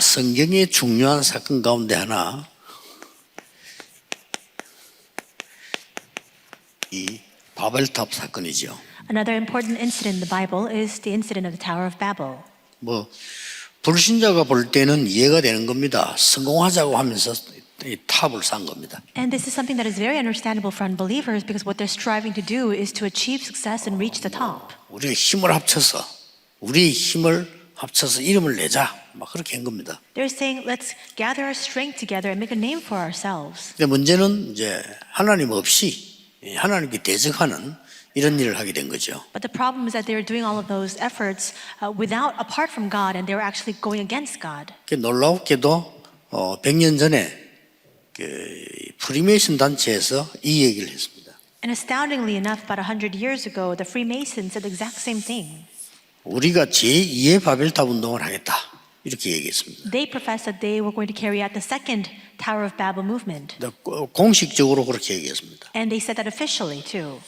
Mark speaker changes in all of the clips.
Speaker 1: 성경의 중요한 사건 가운데 하나, 이 바벨탑 사건이죠.
Speaker 2: Another important incident in the Bible is the incident of the Tower of Babel.
Speaker 1: 뭐 불신자가 볼 때는 이해가 되는 겁니다. 성공하자고 하면서 이 탑을 쌓은 겁니다.
Speaker 2: And this is something that is very understandable for unbelievers because what they're striving to do is to achieve success and reach the top.
Speaker 1: 우리가 힘을 합쳐서 이름을 내자, 막 그렇게 한 겁니다.
Speaker 2: They're saying, let's gather our strength together and make a name for ourselves.
Speaker 1: 근데 문제는 이제 하나님 없이 하나님께 대적하는 이런 일을 하게 된 거죠.
Speaker 2: But the problem is that they were doing all of those efforts apart from God, and they were actually going against God.
Speaker 1: 놀랍게도 100년 전에 프리메이슨 단체에서 이 얘기를 했습니다.
Speaker 2: And astoundingly enough, about 100 years ago, the Freemasons said the exact same thing.
Speaker 1: 우리가 제2의 바벨탑 운동을 하겠다, 이렇게 얘기했습니다.
Speaker 2: They professed that they were going to carry out the second Tower of Babel movement.
Speaker 1: 공식적으로 그렇게 얘기했습니다.
Speaker 2: And they said that officially too.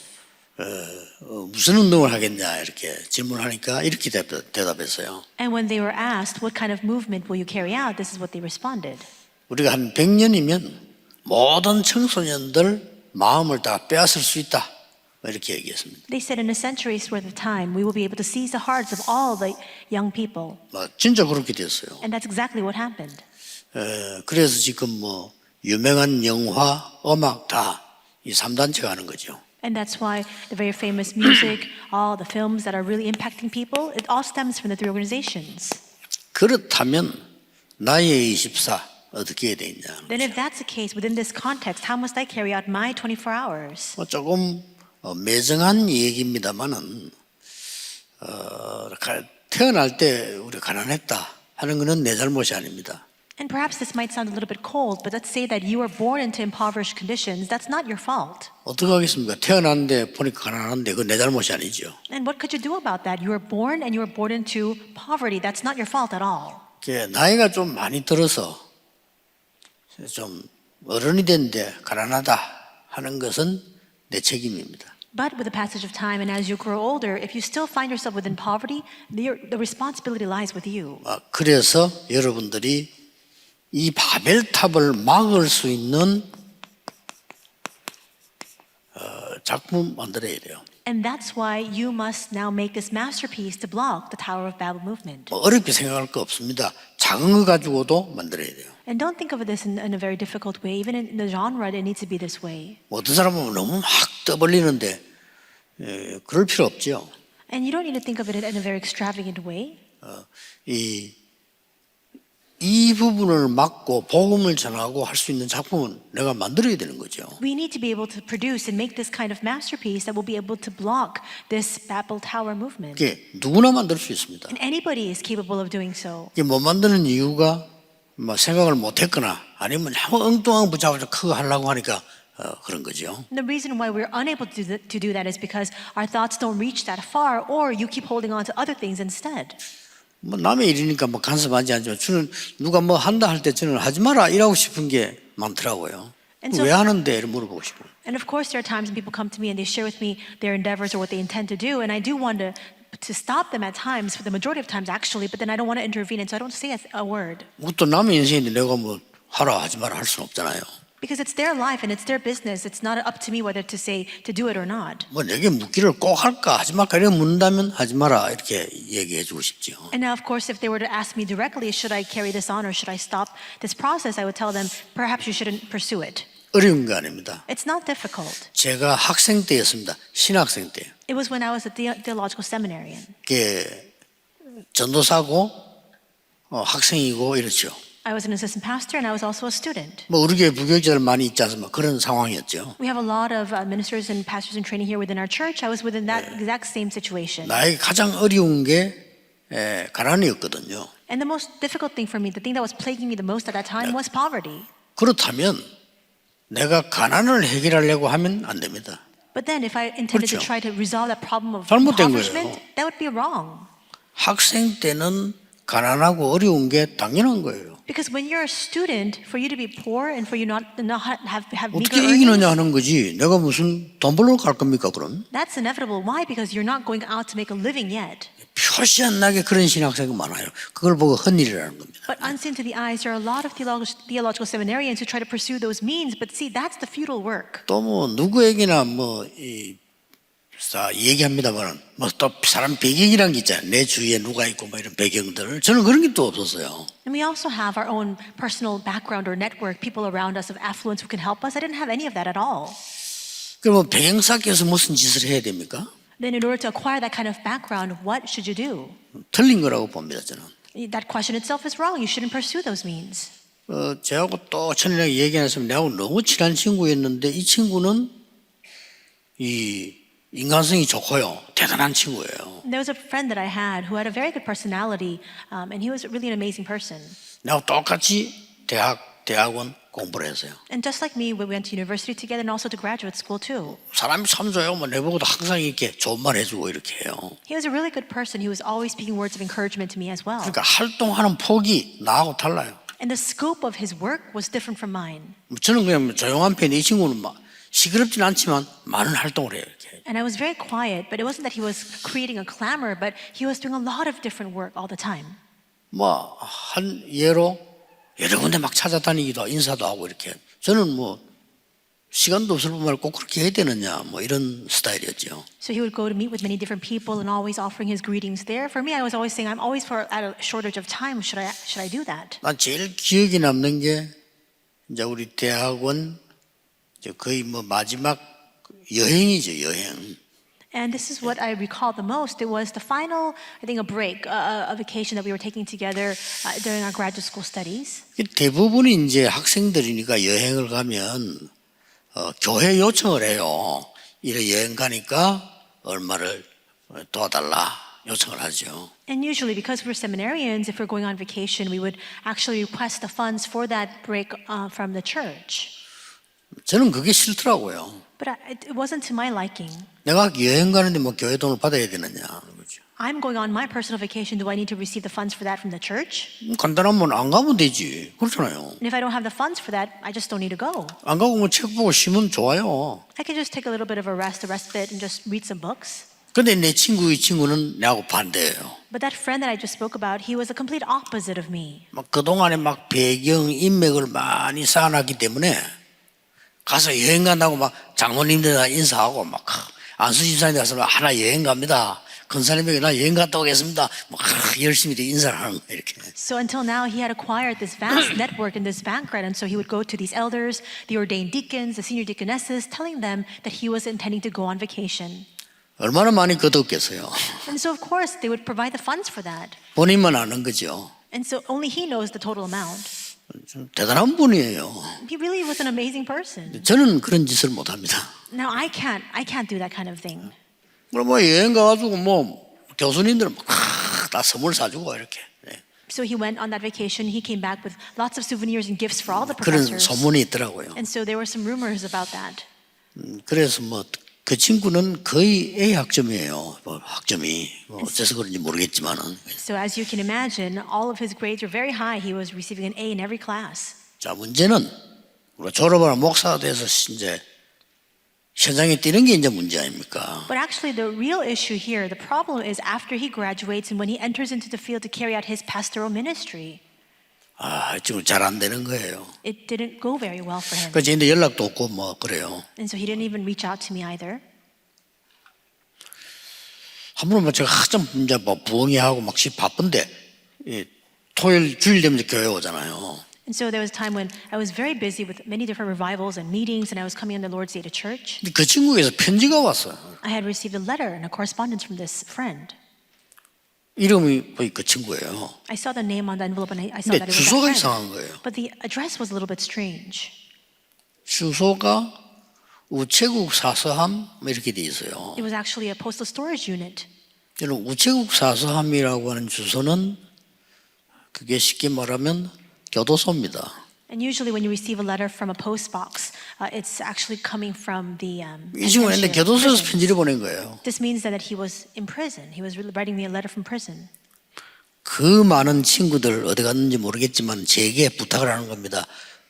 Speaker 1: 무슨 운동을 하겠냐 이렇게 질문하니까 이렇게 대답했어요.
Speaker 2: And when they were asked, what kind of movement will you carry out? This is what they responded.
Speaker 1: 우리가 한 100년이면 모든 청소년들 마음을 다 빼앗을 수 있다, 이렇게 얘기했습니다.
Speaker 2: They said in a century's worth of time, we will be able to seize the hearts of all the young people.
Speaker 1: 진짜 그렇게 됐어요.
Speaker 2: And that's exactly what happened.
Speaker 1: 그래서 지금 뭐 유명한 영화, 음악 다 이 3단체가 하는 거죠.
Speaker 2: And that's why the very famous music, all the films that are really impacting people, it all stems from the three organizations.
Speaker 1: 그렇다면 나의 24 어떻게 해야 되냐?
Speaker 2: Then if that's the case, within this context, how must I carry out my 24 hours?
Speaker 1: 조금 매정한 얘기입니다만은 태어날 때 우리 가난했다 하는 것은 내 잘못이 아닙니다.
Speaker 2: And perhaps this might sound a little bit cold, but let's say that you were born into impoverished conditions. That's not your fault.
Speaker 1: 어떻게 하겠습니까? 태어났는데 보니까 가난한데 그건 내 잘못이 아니죠.
Speaker 2: And what could you do about that? You were born into poverty. That's not your fault at all.
Speaker 1: 나이가 좀 많이 들어서 좀 어른이 됐는데 가난하다 하는 것은 내 책임입니다.
Speaker 2: But with the passage of time and as you grow older, if you still find yourself within poverty, the responsibility lies with you.
Speaker 1: 그래서 여러분들이 이 바벨탑을 막을 수 있는 작품 만들어야 돼요.
Speaker 2: And that's why you must now make this masterpiece to block the Tower of Babel movement.
Speaker 1: 어렵게 생각할 거 없습니다. 작은 거 가지고도 만들어야 돼요.
Speaker 2: And don't think of this in a very difficult way. Even in the genre, it needs to be this way.
Speaker 1: 어떤 사람은 너무 막 떠벌리는데 그럴 필요 없죠.
Speaker 2: And you don't need to think of it in a very extravagant way.
Speaker 1: 이 부분을 막고 복음을 전하고 할 수 있는 작품은 내가 만들어야 되는 거죠.
Speaker 2: We need to be able to produce and make this kind of masterpiece that will be able to block this Babel Tower movement.
Speaker 1: 누구나 만들 수 있습니다.
Speaker 2: And anybody is capable of doing so.
Speaker 1: 못 만드는 이유가 생각을 못했거나 아니면 엉뚱한 붙잡아서 크게 하려고 하니까 그런 거죠.
Speaker 2: And the reason why we're unable to do that is because our thoughts don't reach that far, or you keep holding on to other things instead.
Speaker 1: 남의 일이니까 간섭하지 않지만 저는 누가 한다 할 때 저는 하지 마라 이러고 싶은 게 많더라고요. 왜 하는데 이렇게 물어보고 싶어요.
Speaker 2: And of course there are times when people come to me and they share with me their endeavors or what they intend to do, and I do want to stop them at times, for the majority of times actually, but then I don't want to intervene, and so I don't say a word.
Speaker 1: 또 남의 인생인데 내가 하라 하지 마라 할 수는 없잖아요.
Speaker 2: Because it's their life and it's their business. It's not up to me whether to say to do it or not.
Speaker 1: 내게 묻기를 꼭 할까 하지 말까 이렇게 묻는다면 하지 마라 이렇게 얘기해 주고 싶죠.
Speaker 2: And now of course if they were to ask me directly, should I carry this on or should I stop this process, I would tell them perhaps you shouldn't pursue it.
Speaker 1: 어려운 거 아닙니다.
Speaker 2: It's not difficult.
Speaker 1: 제가 학생 때였습니다. 신학생 때.
Speaker 2: It was when I was a theological seminarian.
Speaker 1: 전도사고 학생이고 이렇죠.
Speaker 2: I was an assistant pastor and I was also a student.
Speaker 1: 우리 교회 부교육자들 많이 있지 않습니까? 그런 상황이었죠.
Speaker 2: We have a lot of ministers and pastors in training here within our church. I was within that exact same situation.
Speaker 1: 나에게 가장 어려운 게 가난이었거든요.
Speaker 2: And the most difficult thing for me, the thing that was plaguing me the most at that time was poverty.
Speaker 1: 그렇다면 내가 가난을 해결하려고 하면 안 됩니다.
Speaker 2: But then if I intended to try to resolve that problem of
Speaker 1: 잘못된
Speaker 2: impoverishment,
Speaker 1: 거예요.
Speaker 2: that would be wrong.
Speaker 1: 학생 때는 가난하고 어려운 게 당연한 거예요.
Speaker 2: Because when you're a student, for you to be poor and for you not have
Speaker 1: 어떻게
Speaker 2: meager
Speaker 1: 이기느냐
Speaker 2: earnings,
Speaker 1: 하는 거지. 내가 무슨 돈 벌러 갈 겁니까 그럼?
Speaker 2: that's inevitable. Why? Because you're not going out to make a living yet.
Speaker 1: 표시안 나게 그런 신학생이 많아요. 그걸 보고 헛일이라는 겁니다.
Speaker 2: But unseen to the eyes, there are a lot of theological seminarians who try to pursue those means. But see, that's the futile work.
Speaker 1: 또 뭐 누구에게나 얘기합니다만 뭐 또 사람 배경이란 게 있잖아요. 내 주위에 누가 있고 뭐 이런 배경들. 저는 그런 게 또 없었어요.
Speaker 2: And we also have our own personal background or network, people around us of affluence who can help us. I didn't have any of that at all.
Speaker 1: 그러면 배경 쌓기 위해서 무슨 짓을 해야 됩니까?
Speaker 2: Then in order to acquire that kind of background, what should you do?
Speaker 1: 틀린 거라고 봅니다, 저는.
Speaker 2: That question itself is wrong. You shouldn't pursue those means.
Speaker 1: 저하고 또 천연하게 얘기하면서 내하고 너무 친한 친구였는데 이 친구는 이 인간성이 좋고요. 대단한 친구예요.
Speaker 2: There was a friend that I had who had a very good personality, and he was really an amazing person.
Speaker 1: 나하고 똑같이 대학원 공부를 했어요.
Speaker 2: And just like me, we went to university together and also to graduate school too.
Speaker 1: 사람이 참 좋아요. 뭐 내보고도 항상 이렇게 좋은 말 해주고 이렇게 해요.
Speaker 2: He was a really good person. He was always speaking words of encouragement to me as well.
Speaker 1: 그러니까 활동하는 폭이 나하고 달라요.
Speaker 2: And the scope of his work was different from mine.
Speaker 1: 저는 그냥 조용한 편인데 이 친구는 막 시끄럽진 않지만 많은 활동을 해요. 이렇게.
Speaker 2: And I was very quiet, but it wasn't that he was creating a clamor, but he was doing a lot of different work all the time.
Speaker 1: 뭐 한 예로 여러 군데 막 찾아다니기도 하고 인사도 하고 이렇게. 저는 뭐 시간도 없을 뿐만 꼭 그렇게 해야 되느냐 뭐 이런 스타일이었죠.
Speaker 2: So he would go to meet with many different people and always offering his greetings there. For me, I was always saying, I'm always at a shortage of time. Should I do that?
Speaker 1: 난 제일 기억에 남는 게 이제 우리 대학원 거의 뭐 마지막 여행이죠, 여행.
Speaker 2: And this is what I recall the most. It was the final, I think, a break, a vacation that we were taking together during our graduate school studies.
Speaker 1: 대부분이 이제 학생들이니까 여행을 가면 교회 요청을 해요. 이래 여행 가니까 얼마를 도와달라 요청을 하죠.
Speaker 2: And usually, because we're seminarians, if we're going on vacation, we would actually request the funds for that break from the church.
Speaker 1: 저는 그게 싫더라고요.
Speaker 2: But it wasn't to my liking.
Speaker 1: 내가 여행 가는데 뭐 교회 돈을 받아야 되느냐. 그렇죠.
Speaker 2: I'm going on my personal vacation. Do I need to receive the funds for that from the church?
Speaker 1: 간단하면 안 가면 되지. 그렇잖아요.
Speaker 2: And if I don't have the funds for that, I just don't need to go.
Speaker 1: 안 가고 뭐 책 보고 쉬면 좋아요.
Speaker 2: I can just take a little bit of a respite, and just read some books.
Speaker 1: 근데 내 친구의 친구는 나하고 반대예요.
Speaker 2: But that friend that I just spoke about, he was a complete opposite of me.
Speaker 1: 막 그동안에 막 배경, 인맥을 많이 쌓아놨기 때문에 가서 여행 간다고 막 장모님들 인사하고 막 안수 집사님 가서 하나 여행 갑니다. 근사님에게 나 여행 갔다 오겠습니다. 막 열심히 인사를 하는 거예요, 이렇게.
Speaker 2: So until now, he had acquired this vast network and this background, and so he would go to these elders, the ordained deacons, the senior deaconesses, telling them that he was intending to go on vacation.
Speaker 1: 얼마나 많이 거뒀겠어요.
Speaker 2: And so, of course, they would provide the funds for that.
Speaker 1: 본인만 아는 거죠.
Speaker 2: And so only he knows the total amount.
Speaker 1: 좀 대단한 분이에요.
Speaker 2: He really was an amazing person.
Speaker 1: 저는 그런 짓을 못 합니다.
Speaker 2: Now, I can't do that kind of thing.
Speaker 1: 그럼 뭐 여행 가가지고 뭐 교수님들은 다 선물 사주고 이렇게.
Speaker 2: So he went on that vacation. He came back with lots of souvenirs and gifts for all the
Speaker 1: 그런
Speaker 2: professors.
Speaker 1: 소문이 있더라고요.
Speaker 2: And so there were some rumors about that.
Speaker 1: 그래서 뭐 그 친구는 거의 A 학점이에요. 뭐 학점이 뭐 어째서 그런지 모르겠지만은.
Speaker 2: So as you can imagine, all of his grades were very high. He was receiving an A in every class.
Speaker 1: 자, 문제는 우리가 졸업하는 목사가 돼서 이제 현장에 뛰는 게 이제 문제 아닙니까?
Speaker 2: But actually, the real issue here, the problem is after he graduates and when he enters into the field to carry out his pastoral ministry.
Speaker 1: 지금 잘 안 되는 거예요.
Speaker 2: It didn't go very well for him.
Speaker 1: 그래서 이제 연락도 없고 뭐 그래요.
Speaker 2: And so he didn't even reach out to me either.
Speaker 1: 한 번은 제가 한참 이제 뭐 부흥회하고 막 바쁜데 토요일 주일 되면 이제 교회 오잖아요.
Speaker 2: And so there was a time when I was very busy with many different revivals and meetings, and I was coming on the Lord's Day to church.
Speaker 1: 근데 그 친구에서 편지가 왔어요.
Speaker 2: I had received a letter and a correspondence from this friend.
Speaker 1: 이름이 그 친구예요.
Speaker 2: I saw the name on the envelope and I saw
Speaker 1: 근데
Speaker 2: that it was
Speaker 1: 주소가
Speaker 2: that friend.
Speaker 1: 이상한 거예요.
Speaker 2: But the address was a little bit strange.
Speaker 1: 주소가 우체국 사서함 이렇게 돼 있어요.
Speaker 2: It was actually a postal storage unit.
Speaker 1: 저는 우체국 사서함이라고 하는 주소는 그게 쉽게 말하면 교도소입니다.
Speaker 2: And usually when you receive a letter from a post box, it's actually coming from the
Speaker 1: 이 친구는 근데 교도소에서
Speaker 2: prisons.
Speaker 1: 편지를 보낸 거예요.
Speaker 2: This means that he was in prison. He was writing me a letter from prison.
Speaker 1: 그 많은 친구들 어디 갔는지 모르겠지만 제게 부탁을 하는 겁니다.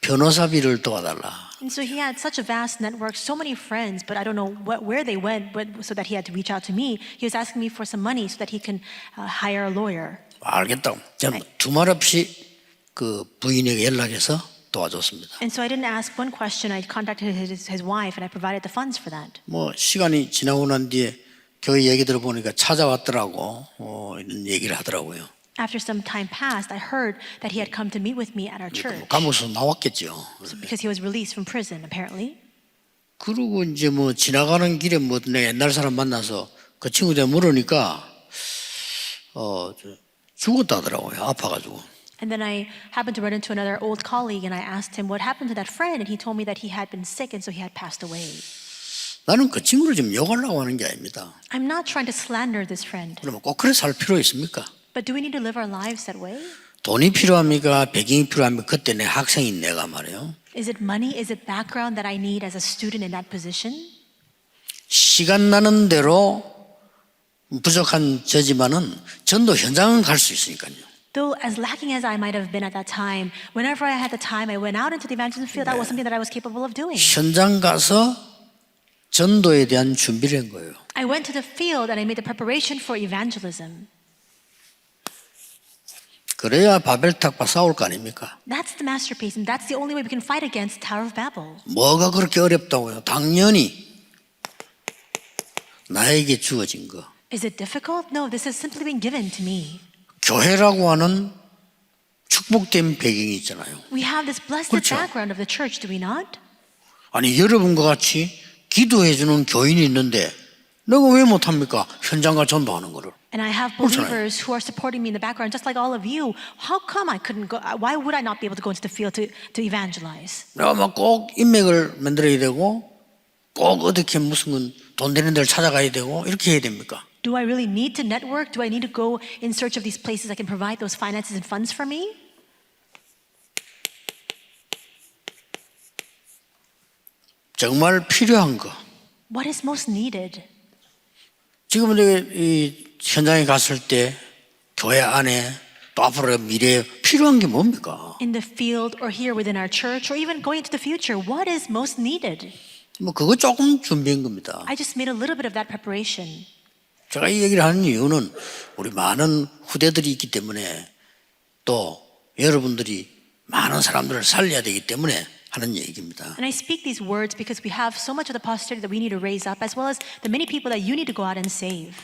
Speaker 1: 변호사비를 도와달라.
Speaker 2: And so he had such a vast network, so many friends, but I don't know where they went so that he had to reach out to me. He was asking me for some money so that he can hire a lawyer.
Speaker 1: 알겠다고. 저는 두말 없이 그 부인에게 연락해서 도와줬습니다.
Speaker 2: And so I didn't ask one question. I contacted his wife and I provided the funds for that.
Speaker 1: 뭐 시간이 지나고 난 뒤에 교회 얘기 들어보니까 찾아왔더라고. 이런 얘기를 하더라고요.
Speaker 2: After some time passed, I heard that he had come to meet with me at our church.
Speaker 1: 감옥에서 나왔겠죠.
Speaker 2: Because he was released from prison, apparently.
Speaker 1: 그리고 이제 뭐 지나가는 길에 뭐 내 옛날 사람 만나서 그 친구들 물으니까 죽었다 하더라고요. 아파가지고.
Speaker 2: And then I happened to run into another old colleague and I asked him what happened to that friend and he told me that he had been sick and so he had passed away.
Speaker 1: 나는 그 친구를 지금 욕하려고 하는 게 아닙니다.
Speaker 2: I'm not trying to slander this friend.
Speaker 1: 그러면 꼭 그래 살 필요 있습니까?
Speaker 2: But do we need to live our lives that way?
Speaker 1: 돈이 필요합니까? 배경이 필요합니까? 그때 내 학생인 내가 말이에요.
Speaker 2: Is it money? Is it background that I need as a student in that position?
Speaker 1: 시간 나는 대로 부족한 저지만은 전도 현장은 갈 수 있으니까요.
Speaker 2: Though as lacking as I might have been at that time, whenever I had the time, I went out into the evangelism field. That was something that I was capable of doing.
Speaker 1: 현장 가서 전도에 대한 준비를 한 거예요.
Speaker 2: I went to the field and I made the preparation for evangelism.
Speaker 1: 그래야 바벨탑과 싸울 거 아닙니까?
Speaker 2: That's the masterpiece, and that's the only way we can fight against Tower of Babel.
Speaker 1: 뭐가 그렇게 어렵다고요? 당연히 나에게 주어진 거.
Speaker 2: Is it difficult? No, this has simply been given to me.
Speaker 1: 교회라고 하는 축복된 배경이 있잖아요.
Speaker 2: We have this blessed
Speaker 1: 그렇죠.
Speaker 2: background of the church, do we not?
Speaker 1: 아니 여러분과 같이 기도해주는 교인이 있는데 내가 왜 못합니까? 현장과 전도하는 거를.
Speaker 2: And I have believers who are supporting me in the background, just like all of you. How come I couldn't go? Why would I not be able to go into the field to evangelize?
Speaker 1: 내가 막 꼭 인맥을 만들어야 되고 꼭 어떻게 무슨 돈 되는 데를 찾아가야 되고 이렇게 해야 됩니까?
Speaker 2: Do I really need to network? Do I need to go in search of these places that can provide those finances and funds for me?
Speaker 1: 정말 필요한 거.
Speaker 2: What is most needed?
Speaker 1: 지금 내가 이 현장에 갔을 때 교회 안에 또 앞으로 미래에 필요한 게 뭡니까?
Speaker 2: In the field or here within our church or even going into the future, what is most needed?
Speaker 1: 뭐 그거 조금 준비한 겁니다.
Speaker 2: I just made a little bit of that preparation.
Speaker 1: 제가 이 얘기를 하는 이유는 우리 많은 후대들이 있기 때문에 또 여러분들이 많은 사람들을 살려야 되기 때문에 하는 얘기입니다.
Speaker 2: And I speak these words because we have so much of the posterity that we need to raise up, as well as the many people that you need to go out and save.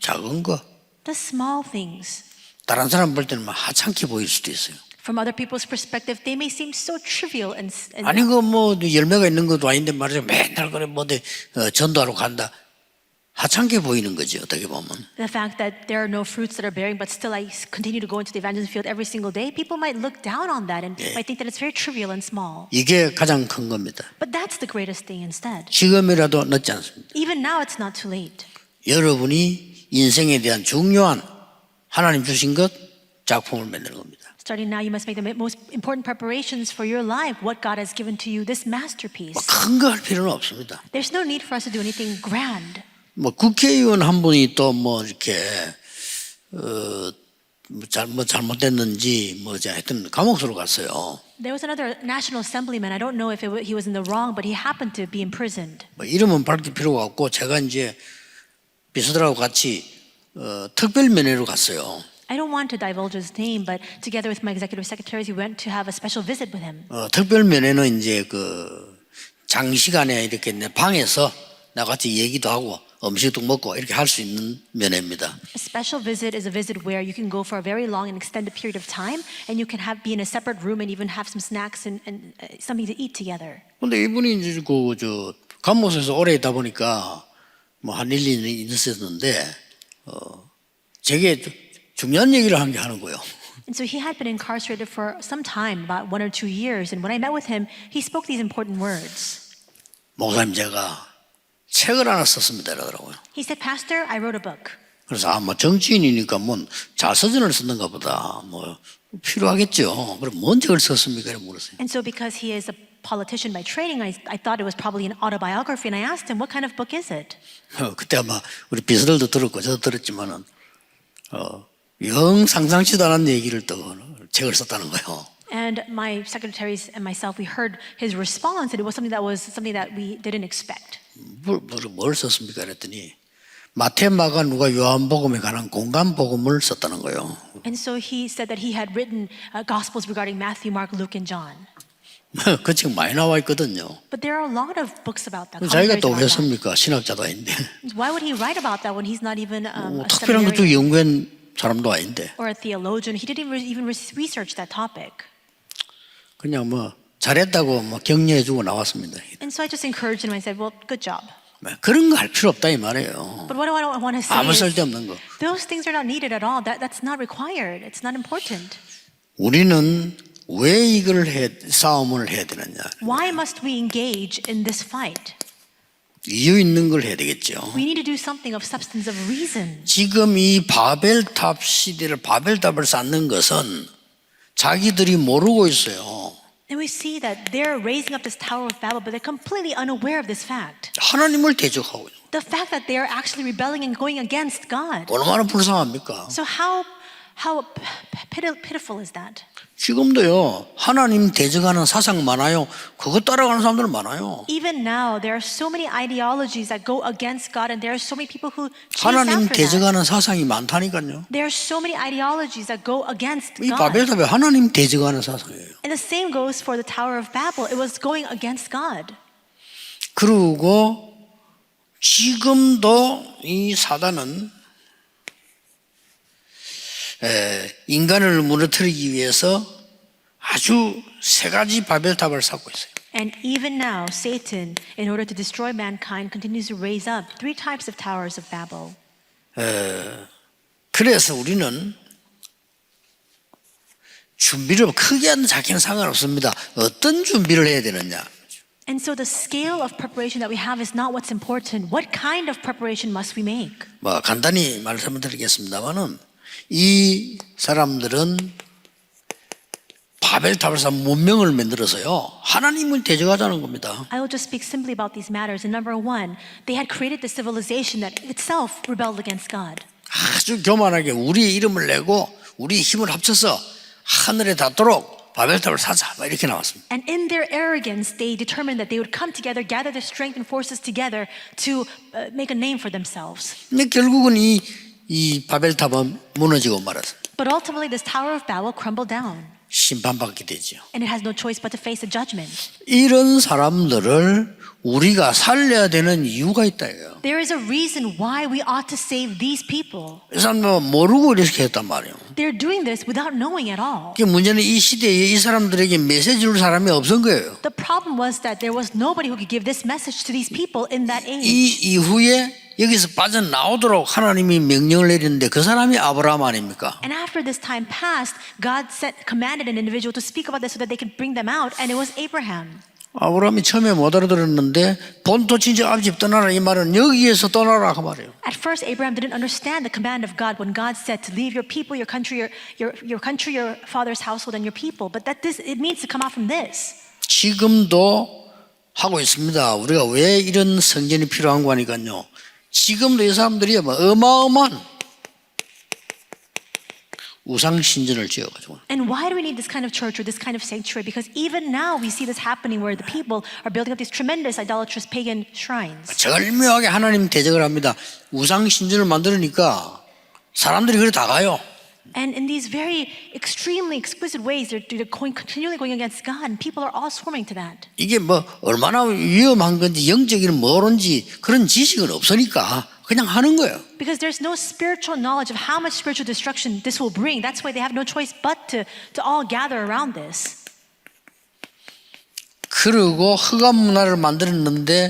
Speaker 1: 작은 거
Speaker 2: The small things.
Speaker 1: 다른 사람 볼 때는 막 하찮게 보일 수도 있어요.
Speaker 2: From other people's perspective, they may seem so trivial and
Speaker 1: 아니 그 뭐 열매가 있는 것도 아닌데 말이죠. 맨날 그래 뭐 전도하러 간다. 하찮게 보이는 거지 어떻게 보면.
Speaker 2: the fact that there are no fruits that are bearing, but still I continue to go into the evangelism field every single day, people might look down on that and might think that it's very trivial and small.
Speaker 1: 이게 가장 큰 겁니다.
Speaker 2: But that's the greatest thing instead.
Speaker 1: 지금이라도 늦지 않습니다.
Speaker 2: Even now, it's not too late.
Speaker 1: 여러분이 인생에 대한 중요한 하나님 주신 것 작품을 만드는 겁니다.
Speaker 2: Starting now, you must make the most important preparations for your life, what God has given to you, this masterpiece.
Speaker 1: 큰 거 할 필요는 없습니다.
Speaker 2: There's no need for us to do anything grand.
Speaker 1: 뭐 국회의원 한 분이 또 뭐 이렇게 잘못됐는지 하여튼 감옥으로 갔어요.
Speaker 2: There was another national assemblyman. I don't know if he was in the wrong, but he happened to be imprisoned.
Speaker 1: 뭐 이름은 밝힐 필요가 없고 제가 이제 비서들하고 같이 특별 면회로 갔어요.
Speaker 2: I don't want to divulge his name, but together with my executive secretaries, we went to have a special visit with him.
Speaker 1: 특별 면회는 이제 그 장시간에 이렇게 내 방에서 나같이 얘기도 하고 음식도 먹고 이렇게 할 수 있는 면회입니다.
Speaker 2: A special visit is a visit where you can go for a very long and extended period of time, and you can be in a separate room and even have some snacks and something to eat together.
Speaker 1: 근데 이분이 이제 저 감옥에서 오래 있다 보니까 뭐 한 1, 2년 있었는데 제게 중요한 얘기를 한 게 하는 거예요.
Speaker 2: And so he had been incarcerated for some time, about 1 or 2 years. And when I met with him, he spoke these important words.
Speaker 1: 목사님 제가 책을 하나 썼습니다 이러더라고요.
Speaker 2: He said, Pastor, I wrote a book.
Speaker 1: 그래서 뭐 정치인이니까 뭐 자서전을 썼는가 보다 뭐 필요하겠죠. 그럼 뭔 책을 썼습니까? 이렇게 물었어요.
Speaker 2: And so because he is a politician by training, I thought it was probably an autobiography. And I asked him, what kind of book is it?
Speaker 1: 그때 아마 우리 비서들도 들었고 저도 들었지만은 영 상상치도 않은 얘기를 또 책을 썼다는 거예요.
Speaker 2: And my secretaries and myself, we heard his response, and it was something that we didn't expect.
Speaker 1: 뭘 썼습니까? 그랬더니 마태, 마가, 누가 요한복음에 관한 공간 복음을 썼다는 거예요.
Speaker 2: And so he said that he had written gospels regarding Matthew, Mark, Luke, and John.
Speaker 1: 그 책 많이 나와 있거든요.
Speaker 2: But there are a lot of books about that.
Speaker 1: 자기가 또 왜
Speaker 2: commentaries about
Speaker 1: 씁니까? 신학자도 아닌데.
Speaker 2: that. Why would he write about that when he's not even a
Speaker 1: 특별한 것도
Speaker 2: seminarian
Speaker 1: 연구한 사람도 아닌데.
Speaker 2: or a theologian? He didn't even research that topic.
Speaker 1: 그냥 뭐 잘했다고 뭐 격려해주고 나왔습니다.
Speaker 2: And so I just encouraged him. I said, well, good job.
Speaker 1: 그런 거 할 필요 없다 이 말이에요.
Speaker 2: But what I want to say
Speaker 1: 아무
Speaker 2: is
Speaker 1: 쓸데없는 거.
Speaker 2: those things are not needed at all. That's not required. It's not important.
Speaker 1: 우리는 왜 이걸 싸움을 해야 되느냐?
Speaker 2: Why must we engage in this fight?
Speaker 1: 이유 있는 걸 해야 되겠죠.
Speaker 2: We need to do something of substance of reason.
Speaker 1: 지금 이 바벨탑 시대를 바벨탑을 쌓는 것은 자기들이 모르고 있어요.
Speaker 2: And we see that they're raising up this Tower of Babel, but they're completely unaware of this fact.
Speaker 1: 하나님을 대적하고 있어요.
Speaker 2: The fact that they're actually rebelling and going against God.
Speaker 1: 얼마나 불쌍합니까?
Speaker 2: So how pitiful is that?
Speaker 1: 지금도요 하나님 대적하는 사상 많아요. 그거 따라가는 사람들 많아요.
Speaker 2: Even now, there are so many ideologies that go against God, and there are so many people who chase
Speaker 1: 하나님
Speaker 2: after that.
Speaker 1: 대적하는 사상이 많다니까요.
Speaker 2: There are so many ideologies that go against
Speaker 1: 이
Speaker 2: God.
Speaker 1: 바벨탑이 하나님 대적하는 사상이에요.
Speaker 2: And the same goes for the Tower of Babel. It was going against God.
Speaker 1: 그리고 지금도 이 사단은 인간을 무너뜨리기 위해서 아주 세 가지 바벨탑을 쌓고 있어요.
Speaker 2: And even now, Satan, in order to destroy mankind, continues to raise up 3 types of towers of Babel.
Speaker 1: 그래서 우리는 준비를 크게 하든 작게는 상관없습니다. 어떤 준비를 해야 되느냐?
Speaker 2: And so the scale of preparation that we have is not what's important. What kind of preparation must we make?
Speaker 1: 뭐 간단히 말씀드리겠습니다만은 이 사람들은 바벨탑을 쌓은 문명을 만들어서요 하나님을 대적하자는 겁니다.
Speaker 2: I will just speak simply about these matters. And number 1, they had created the civilization that itself rebelled against God.
Speaker 1: 아주 교만하게 우리 이름을 내고 우리 힘을 합쳐서 하늘에 닿도록 바벨탑을 사자 이렇게 나왔습니다.
Speaker 2: And in their arrogance, they determined that they would come together, gather their strength and forces together to make a name for themselves.
Speaker 1: 근데 결국은 이 바벨탑은 무너지고 말았어요.
Speaker 2: But ultimately, this Tower of Babel crumbled down.
Speaker 1: 심판받게 되죠.
Speaker 2: And it has no choice but to face a judgment.
Speaker 1: 이런 사람들을 우리가 살려야 되는 이유가 있다 이거예요.
Speaker 2: There is a reason why we ought to save these people.
Speaker 1: 이 사람들은 모르고 이렇게 했단 말이에요.
Speaker 2: They're doing this without knowing at all.
Speaker 1: 문제는 이 시대에 이 사람들에게 메시지 줄 사람이 없은 거예요.
Speaker 2: The problem was that there was nobody who could give this message to these people in that age.
Speaker 1: 이 이후에 여기서 빠져나오도록 하나님이 명령을 내리는데 그 사람이 아브라함 아닙니까?
Speaker 2: And after this time passed, God commanded an individual to speak about this so that they could bring them out, and it was Abraham.
Speaker 1: 아브라함이 처음에 못 알아들었는데 본토 친척 아버지 떠나라 이 말은 여기에서 떠나라 그 말이에요.
Speaker 2: At first, Abraham didn't understand the command of God when God said to leave your people, your country, your father's household, and your people. But it means to come out from this.
Speaker 1: 지금도 하고 있습니다. 우리가 왜 이런 성전이 필요한 거 하니까요. 지금도 이 사람들이 어마어마한 우상 신전을 지어가지고.
Speaker 2: And why do we need this kind of church or this kind of sanctuary? Because even now we see this happening where the people are building up these tremendous idolatrous pagan shrines.
Speaker 1: 절묘하게 하나님 대적을 합니다. 우상 신전을 만들으니까 사람들이 그래 다 가요.
Speaker 2: And in these very extremely exquisite ways, they're continually going against God, and people are all swarming to that.
Speaker 1: 이게 뭐 얼마나 위험한 건지 영적인 뭐론지 그런 지식은 없으니까 그냥 하는 거예요.
Speaker 2: Because there's no spiritual knowledge of how much spiritual destruction this will bring. That's why they have no choice but to all gather around this.
Speaker 1: 그리고 흑암 문화를 만들었는데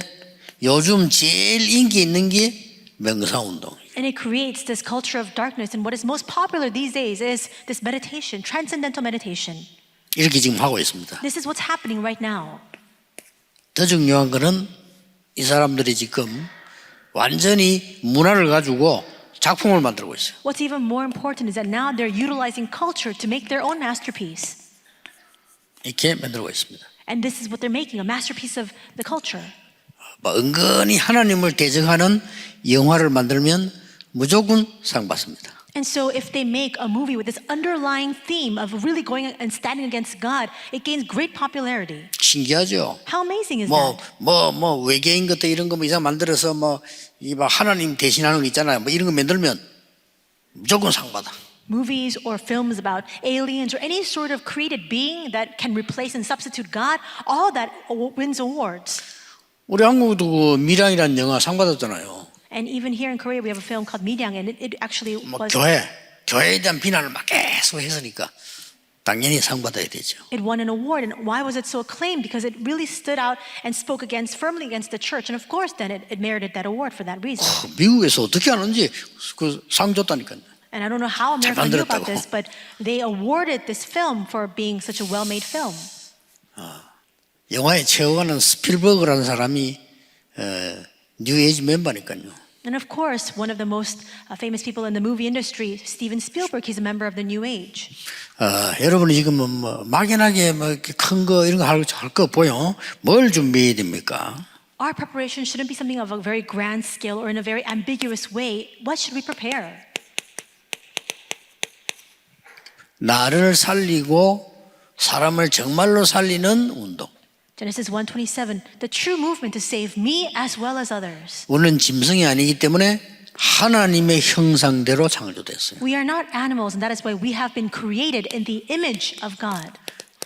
Speaker 1: 요즘 제일 인기 있는 게 명상운동.
Speaker 2: And it creates this culture of darkness. And what is most popular these days is this meditation, transcendental meditation.
Speaker 1: 이렇게 지금 하고 있습니다.
Speaker 2: This is what's happening right now.
Speaker 1: 더 중요한 거는 이 사람들이 지금 완전히 문화를 가지고 작품을 만들고 있어요.
Speaker 2: What's even more important is that now they're utilizing culture to make their own masterpiece.
Speaker 1: 이렇게 만들고 있습니다.
Speaker 2: And this is what they're making, a masterpiece of the culture.
Speaker 1: 은근히 하나님을 대적하는 영화를 만들면 무조건 상 받습니다.
Speaker 2: And so if they make a movie with this underlying theme of really going and standing against God, it gains great popularity.
Speaker 1: 신기하죠.
Speaker 2: How amazing is that?
Speaker 1: 외계인 것도 이런 거 이상 만들어서 이 하나님 대신하는 거 있잖아요. 이런 거 만들면 무조건 상 받아.
Speaker 2: Movies or films about aliens or any sort of created being that can replace and substitute God, all that wins awards.
Speaker 1: 우리 한국도 그 미량이라는 영화 상 받았잖아요.
Speaker 2: And even here in Korea, we have a film called Miryang, and it actually was.
Speaker 1: 교회에 대한 비난을 막 계속 했으니까 당연히 상 받아야 되죠.
Speaker 2: It won an award, and why was it so acclaimed? Because it really stood out and spoke firmly against the church, and of course, then it merited that award for that reason.
Speaker 1: 미국에서 어떻게 하는지 그 상 줬다니까요.
Speaker 2: And I don't know how America knew about this, but they awarded this film for being such a well-made film.
Speaker 1: 영화에 최고가는 스필버그라는 사람이 뉴에이지 멤버니까요.
Speaker 2: And of course, one of the most famous people in the movie industry, Steven Spielberg, he's a member of the New Age.
Speaker 1: 여러분이 지금 막연하게 큰 거 이런 거 할 거 보여. 뭘 준비해야 됩니까?
Speaker 2: Our preparation shouldn't be something of a very grand scale or in a very ambiguous way. What should we prepare?
Speaker 1: 나를 살리고 사람을 정말로 살리는 운동.
Speaker 2: Genesis 1:27, the true movement to save me as well as others.
Speaker 1: 우리는 짐승이 아니기 때문에 하나님의 형상대로 창조됐어요.
Speaker 2: We are not animals, and that is why we have been created in the image of God.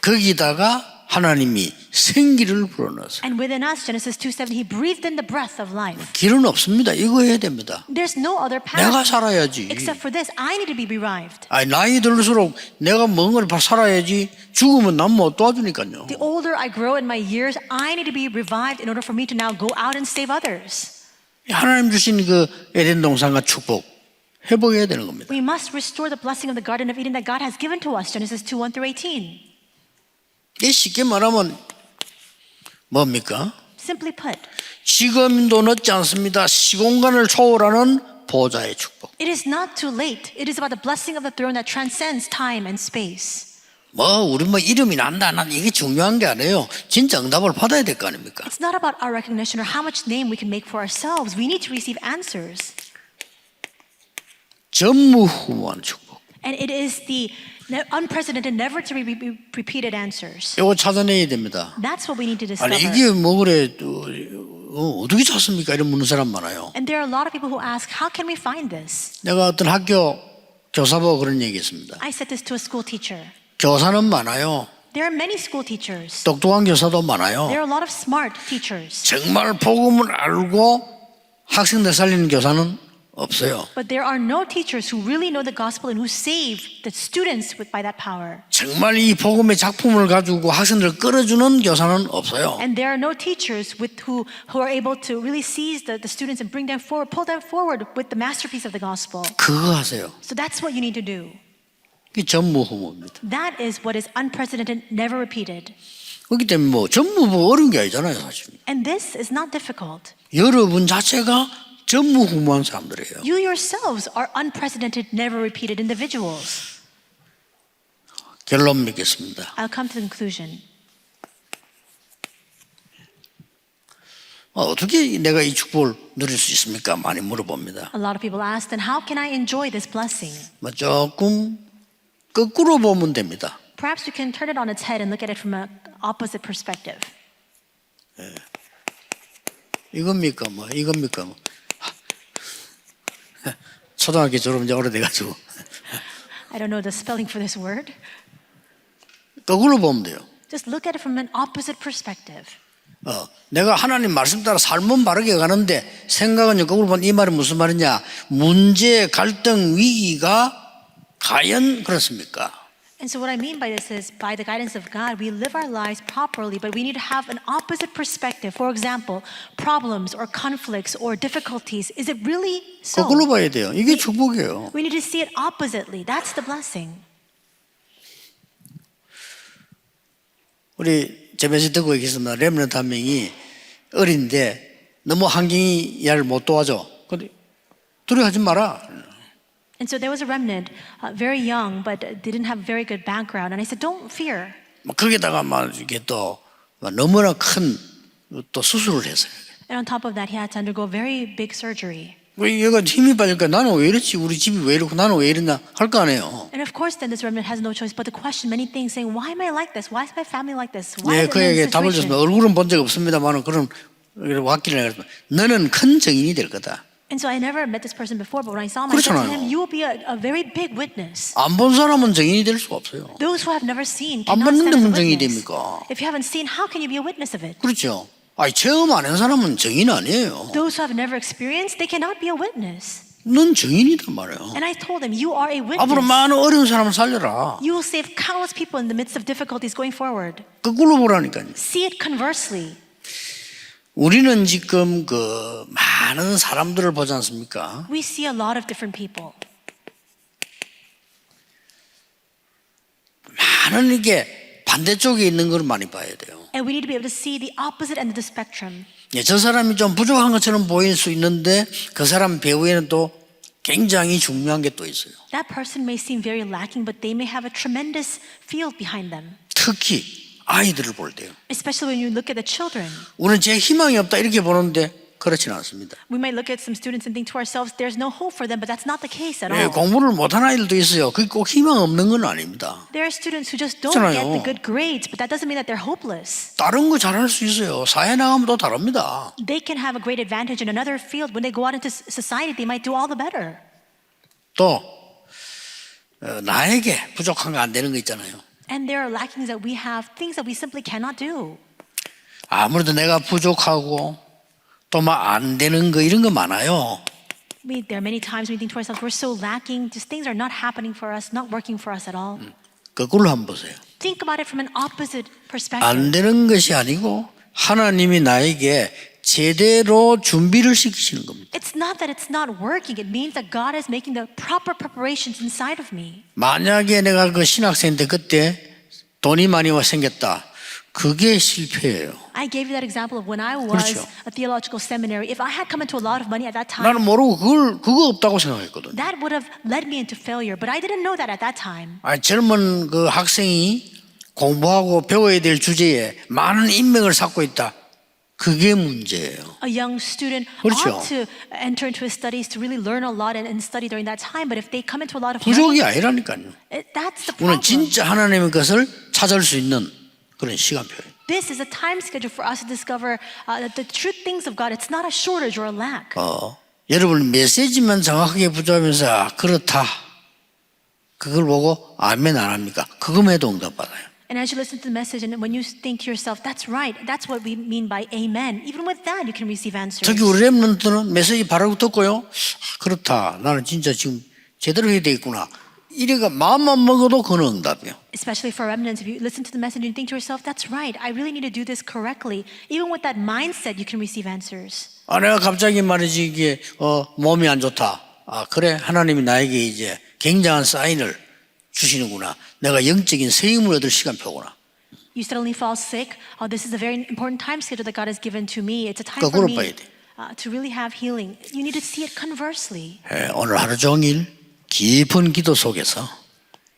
Speaker 1: 거기다가 하나님이 생기를 불어넣었어요.
Speaker 2: And within us, Genesis 2:7, He breathed in the breath of life.
Speaker 1: 길은 없습니다. 이거 해야 됩니다.
Speaker 2: There's no other path.
Speaker 1: 내가 살아야지.
Speaker 2: Except for this, I need to be revived.
Speaker 1: 나이 들수록 내가 뭔가를 살아야지. 죽으면 난 못 도와주니까요.
Speaker 2: The older I grow in my years, I need to be revived in order for me to now go out and save others.
Speaker 1: 하나님 주신 그 에덴 동산과 축복 회복해야 되는 겁니다.
Speaker 2: We must restore the blessing of the Garden of Eden that God has given to us. Genesis 2:1-18.
Speaker 1: 이게 쉽게 말하면 뭡니까?
Speaker 2: Simply put,
Speaker 1: 지금도 늦지 않습니다. 시공간을 초월하는 보좌의 축복.
Speaker 2: it is not too late. It is about the blessing of the throne that transcends time and space.
Speaker 1: 우리 이름이 난다 난 이게 중요한 게 아니에요. 진짜 응답을 받아야 될 거 아닙니까?
Speaker 2: It's not about our recognition or how much name we can make for ourselves. We need to receive answers.
Speaker 1: 전무후무한 축복.
Speaker 2: And it is the unprecedented, never to be repeated answers.
Speaker 1: 이거 찾아내야 됩니다.
Speaker 2: That's what we need to discover.
Speaker 1: 아니 이게 그래 어떻게 찾습니까? 이런 묻는 사람 많아요.
Speaker 2: And there are a lot of people who ask, how can we find this?
Speaker 1: 내가 어떤 학교 교사보고 그런 얘기했습니다.
Speaker 2: I said this to a school teacher.
Speaker 1: 교사는 많아요.
Speaker 2: There are many school teachers.
Speaker 1: 똑똑한 교사도 많아요.
Speaker 2: There are a lot of smart teachers.
Speaker 1: 정말 복음을 알고 학생들 살리는 교사는 없어요.
Speaker 2: But there are no teachers who really know the gospel and who save the students by that power.
Speaker 1: 정말 이 복음의 작품을 가지고 학생들을 끌어주는 교사는 없어요.
Speaker 2: And there are no teachers who are able to really seize the students and bring them forward, pull them forward with the masterpiece of the gospel.
Speaker 1: 그거 하세요.
Speaker 2: So that's what you need to do.
Speaker 1: 그게 전무후무입니다.
Speaker 2: That is what is unprecedented, never repeated.
Speaker 1: 그렇기 때문에 전무후 어려운 게 아니잖아요, 사실.
Speaker 2: And this is not difficult.
Speaker 1: 여러분 자체가 전무후무한 사람들이에요.
Speaker 2: You yourselves are unprecedented, never repeated individuals.
Speaker 1: 결론 맺겠습니다.
Speaker 2: I'll come to the conclusion.
Speaker 1: 어떻게 내가 이 축복을 누릴 수 있습니까? 많이 물어봅니다.
Speaker 2: A lot of people ask, then how can I enjoy this blessing?
Speaker 1: 조금 거꾸로 보면 됩니다.
Speaker 2: Perhaps you can turn it on its head and look at it from an opposite perspective.
Speaker 1: 이겁니까? 이겁니까? 초등학교 졸업 이제 오래돼가지고
Speaker 2: I don't know the spelling for this word.
Speaker 1: 거꾸로 보면 돼요.
Speaker 2: Just look at it from an opposite perspective.
Speaker 1: 내가 하나님 말씀 따라 삶은 바르게 가는데 생각은 거꾸로 보면 이 말은 무슨 말이냐? 문제, 갈등, 위기가 과연 그렇습니까?
Speaker 2: And so what I mean by this is, by the guidance of God, we live our lives properly, but we need to have an opposite perspective. For example, problems or conflicts or difficulties. Is it really so?
Speaker 1: 거꾸로 봐야 돼요. 이게 축복이에요.
Speaker 2: We need to see it oppositely. That's the blessing.
Speaker 1: 우리 제면서 듣고 계시면 렘넌트 한 명이 어린데 너무 환경이 얘를 못 도와줘. 근데 두려워하지 마라.
Speaker 2: And so there was a remnant, very young, but they didn't have very good background. And I said, don't fear.
Speaker 1: 거기다가 막 이게 또 너무나 큰 또 수술을 했어요.
Speaker 2: And on top of that, he had to undergo very big surgery.
Speaker 1: 왜 얘가 힘이 빠질까? 나는 왜 이렇지? 우리 집이 왜 이렇고 나는 왜 이랬나? 할 거 아니에요.
Speaker 2: And of course, then this remnant has no choice but to question many things, saying, "Why am I like this? Why is my family like this? Why
Speaker 1: 예,
Speaker 2: is it in
Speaker 1: 그에게
Speaker 2: this
Speaker 1: 답을 줬습니다.
Speaker 2: situation?"
Speaker 1: 얼굴은 본 적 없습니다만은 그런 왔기를 내가 너는 큰 증인이 될 거다.
Speaker 2: And so I never met this person before, but when I saw him, I said to
Speaker 1: 그렇잖아요.
Speaker 2: him, "You will be a very big witness."
Speaker 1: 안 본 사람은 증인이 될 수가 없어요.
Speaker 2: Those who have never seen
Speaker 1: 안
Speaker 2: cannot
Speaker 1: 봤는데
Speaker 2: stand as a
Speaker 1: 무슨 증인이
Speaker 2: witness.
Speaker 1: 됩니까?
Speaker 2: If you haven't seen, how can you be a witness of it?
Speaker 1: 그렇죠. 아니, 체험 안 한 사람은 증인 아니에요.
Speaker 2: Those who have never experienced, they cannot be a witness.
Speaker 1: 넌 증인이단 말이에요.
Speaker 2: And I told him, "You are a
Speaker 1: 앞으로
Speaker 2: witness.
Speaker 1: 많은 어려운 사람을 살려라.
Speaker 2: You will save countless people in the midst of difficulties going forward."
Speaker 1: 거꾸로 보라니까요.
Speaker 2: See it conversely.
Speaker 1: 우리는 지금 그 많은 사람들을 보지 않습니까?
Speaker 2: We see a lot of different people.
Speaker 1: 많은 이게 반대쪽에 있는 걸 많이 봐야 돼요.
Speaker 2: And we need to be able to see the opposite end of the spectrum.
Speaker 1: 예, 저 사람이 좀 부족한 것처럼 보일 수 있는데 그 사람 배후에는 또 굉장히 중요한 게 또 있어요.
Speaker 2: That person may seem very lacking, but they may have a tremendous field behind them.
Speaker 1: 특히 아이들을 볼 때요.
Speaker 2: Especially when you look at the children.
Speaker 1: 우리는 제 희망이 없다 이렇게 보는데 그렇지는 않습니다.
Speaker 2: We might look at some students and think to ourselves, there's no hope for them, but that's not the case at
Speaker 1: 예,
Speaker 2: all.
Speaker 1: 공부를 못한 아이들도 있어요. 그게 꼭 희망 없는 건 아닙니다.
Speaker 2: There are students who just don't
Speaker 1: 그렇잖아요.
Speaker 2: get the good grades, but that doesn't mean that they're hopeless.
Speaker 1: 다른 거 잘할 수 있어요. 사회 나가면 또 다릅니다.
Speaker 2: They can have a great advantage in another field. When they go out into society, they might do all the better.
Speaker 1: 또 나에게 부족한 거 안 되는 거 있잖아요.
Speaker 2: And there are lackings that we have, things that we simply cannot do.
Speaker 1: 아무래도 내가 부족하고 또 막 안 되는 거 이런 거 많아요.
Speaker 2: There are many times we think to ourselves, we're so lacking, just things are not happening for us, not working for us at all.
Speaker 1: 거꾸로 한번 보세요.
Speaker 2: Think about it from an opposite perspective.
Speaker 1: 안 되는 것이 아니고 하나님이 나에게 제대로 준비를 시키시는 겁니다.
Speaker 2: It's not that it's not working. It means that God is making the proper preparations inside of me.
Speaker 1: 만약에 내가 그 신학생 때 그때 돈이 많이 생겼다. 그게 실패예요.
Speaker 2: I gave you that example of when I was
Speaker 1: 그렇죠.
Speaker 2: a theological seminary. If I had come into a lot of money at that time,
Speaker 1: 나는 모르고 그거 없다고 생각했거든.
Speaker 2: that would have led me into failure. But I didn't know that at that time.
Speaker 1: 아니, 젊은 그 학생이 공부하고 배워야 될 주제에 많은 인맥을 쌓고 있다. 그게 문제예요.
Speaker 2: A young student
Speaker 1: 그렇죠.
Speaker 2: ought to enter into his studies to really learn a lot and study during that time. But if they come into a lot of
Speaker 1: 부족이
Speaker 2: money,
Speaker 1: 아니라니까요.
Speaker 2: that's the
Speaker 1: 우리는
Speaker 2: problem.
Speaker 1: 진짜 하나님의 것을 찾을 수 있는 그런 시간표예요.
Speaker 2: This is a time schedule for us to discover the true things of God. It's not a shortage or a lack.
Speaker 1: 여러분 메시지만 정확하게 붙잡으면서 그렇다. 그걸 보고 아멘 안 합니까? 그거만 해도 응답받아요.
Speaker 2: And as you listen to the message, and when you think to yourself, that's right, that's what we mean by amen. Even with that, you can receive answers.
Speaker 1: 특히 우리 랩런트는 메시지 바로 듣고요. 그렇다. 나는 진짜 지금 제대로 해야 되겠구나. 이래가 마음만 먹어도 그건 응답이에요.
Speaker 2: Especially for remnants, if you listen to the message and you think to yourself, that's right, I really need to do this correctly. Even with that mindset, you can receive answers.
Speaker 1: 내가 갑자기 말이지 이게 몸이 안 좋다. 그래 하나님이 나에게 이제 굉장한 사인을 주시는구나. 내가 영적인 세임을 얻을 시간표구나.
Speaker 2: You suddenly fall sick. This is a very important time schedule that God has given to me. It's a time for
Speaker 1: 거꾸로
Speaker 2: me
Speaker 1: 봐야 돼.
Speaker 2: to really have healing. You need to see it conversely.
Speaker 1: 오늘 하루 종일 깊은 기도 속에서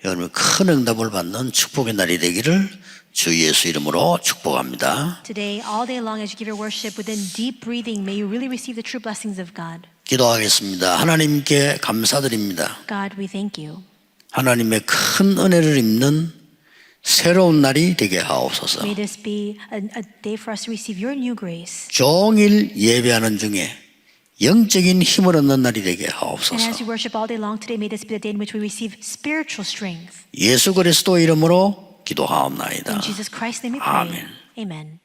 Speaker 1: 여러분 큰 응답을 받는 축복의 날이 되기를 주 예수 이름으로 축복합니다.
Speaker 2: Today, all day long, as you give your worship within deep breathing, may you really receive the true blessings of God.
Speaker 1: 기도하겠습니다. 하나님께 감사드립니다.
Speaker 2: God, we thank you.
Speaker 1: 하나님의 큰 은혜를 입는 새로운 날이 되게 하옵소서.
Speaker 2: May this be a day for us to receive your new grace.
Speaker 1: 종일 예배하는 중에 영적인 힘을 얻는 날이 되게
Speaker 2: And as
Speaker 1: 하옵소서.
Speaker 2: we worship all day long today, may this be the day in which we receive spiritual strength.
Speaker 1: 예수 그리스도 이름으로 기도하옵나이다.
Speaker 2: In Jesus Christ's name we pray.
Speaker 1: 아멘.
Speaker 2: Amen.